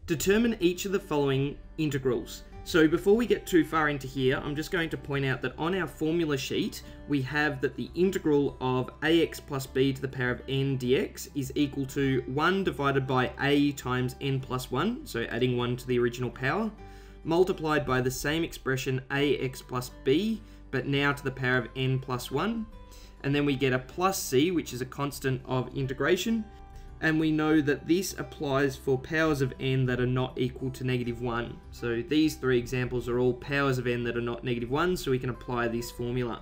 Determine each of the following integrals. So before we get too far into here, I'm just going to point out that on our formula sheet, we have that the integral of ax plus b to the power of n dx is equal to 1 divided by a times n plus 1, so adding 1 to the original power, multiplied by the same expression ax plus b, but now to the power of n plus 1. And then we get a plus c, which is a constant of integration. And we know that this applies for powers of n that are not equal to -1. So these three examples are all powers of n that are not -1, so we can apply this formula.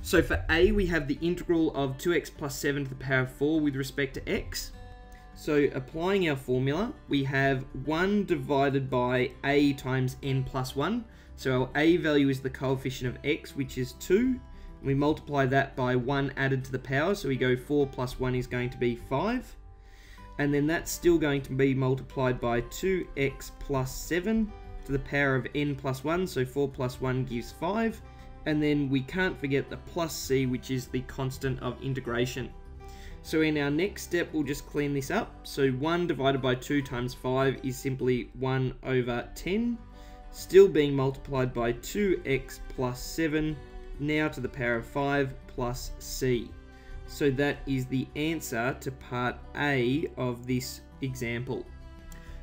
So for a, we have the integral of 2x plus 7 to the power of 4 with respect to x. So applying our formula, we have 1 divided by a times n plus 1. So our a value is the coefficient of x, which is 2. We multiply that by 1 added to the power, so we go 4 plus 1 is going to be 5. And then that's still going to be multiplied by 2x plus 7 to the power of n plus 1, so 4 plus 1 gives 5. And then we can't forget the plus c, which is the constant of integration. So in our next step, we'll just clean this up. So 1 divided by 2 times 5 is simply 1 over 10, still being multiplied by 2x plus 7, now to the power of 5 plus c. So that is the answer to part A of this example.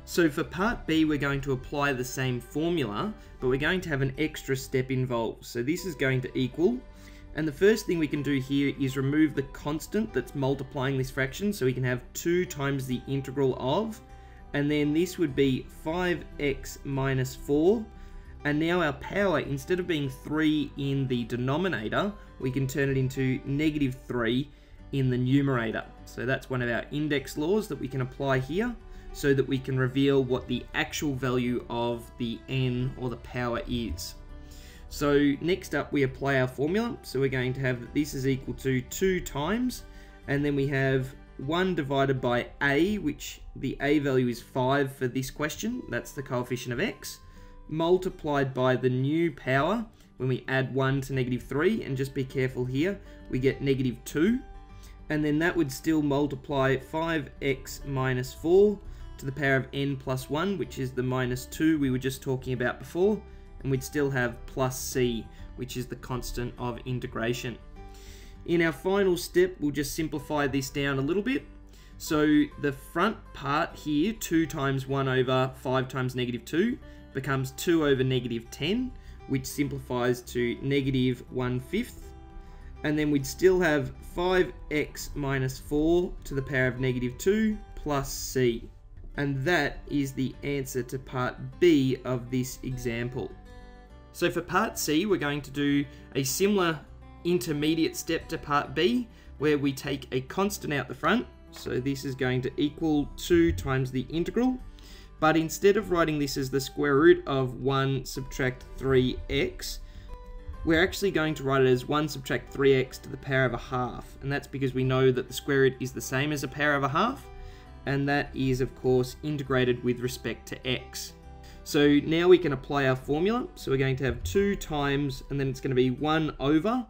So for part B, we're going to apply the same formula, but we're going to have an extra step involved. So this is going to equal, and the first thing we can do here is remove the constant that's multiplying this fraction, so we can have 2 times the integral of, and then this would be 5x minus 4. And now our power, instead of being 3 in the denominator, we can turn it into -3 in the numerator. So that's one of our index laws that we can apply here, so that we can reveal what the actual value of the n or the power is. So next up, we apply our formula. So we're going to have that this is equal to 2 times, and then we have 1 divided by a, which the a value is 5 for this question. That's the coefficient of x. Multiplied by the new power when we add 1 to -3, and just be careful here, we get -2, and then that would still multiply 5x minus 4 to the power of n plus 1, which is the -2 we were just talking about before, and we'd still have plus c, which is the constant of integration. In our final step, we'll just simplify this down a little bit. So the front part here, 2 times 1 over 5 times -2, becomes 2 over -10, which simplifies to -1/5. And then we'd still have 5x minus 4 to the power of -2 plus c. And that is the answer to part B of this example. So for part C, we're going to do a similar intermediate step to part B, where we take a constant out the front. So this is going to equal 2 times the integral. But instead of writing this as the square root of 1 subtract 3x, we're actually going to write it as 1 subtract 3x to the power of a half. And that's because we know that the square root is the same as a power of a half. And that is, of course, integrated with respect to x. So now we can apply our formula. So we're going to have 2 times, and then it's going to be 1 over,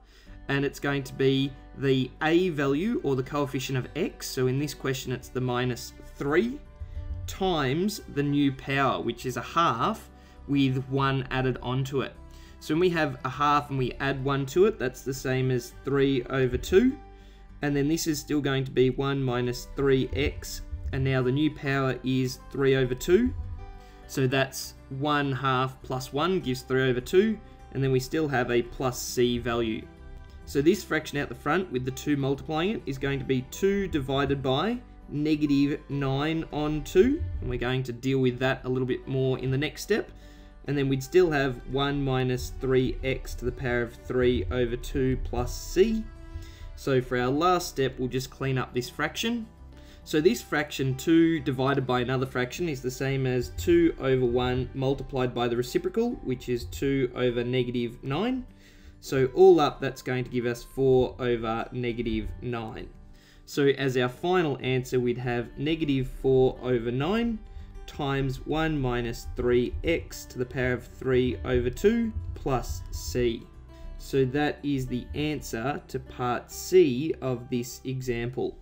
and it's going to be the a value, or the coefficient of x. So in this question, it's the -3. Times the new power, which is a half with 1 added onto it. So when we have a half and we add 1 to it, that's the same as 3 over 2. And then this is still going to be 1 minus 3x. And now the new power is 3 over 2. So that's 1/2 plus 1 gives 3 over 2. And then we still have a plus c value. So this fraction out the front with the 2 multiplying it is going to be 2 divided by -9 on 2, and we're going to deal with that a little bit more in the next step. And then we'd still have 1 minus 3x to the power of 3 over 2 plus c. So for our last step, we'll just clean up this fraction. So this fraction 2 divided by another fraction is the same as 2 over 1 multiplied by the reciprocal, which is 2 over -9. So all up, that's going to give us 4 over -9. So as our final answer, we'd have -4 over 9 times 1 minus 3x to the power of 3 over 2 plus c. So that is the answer to part C of this example.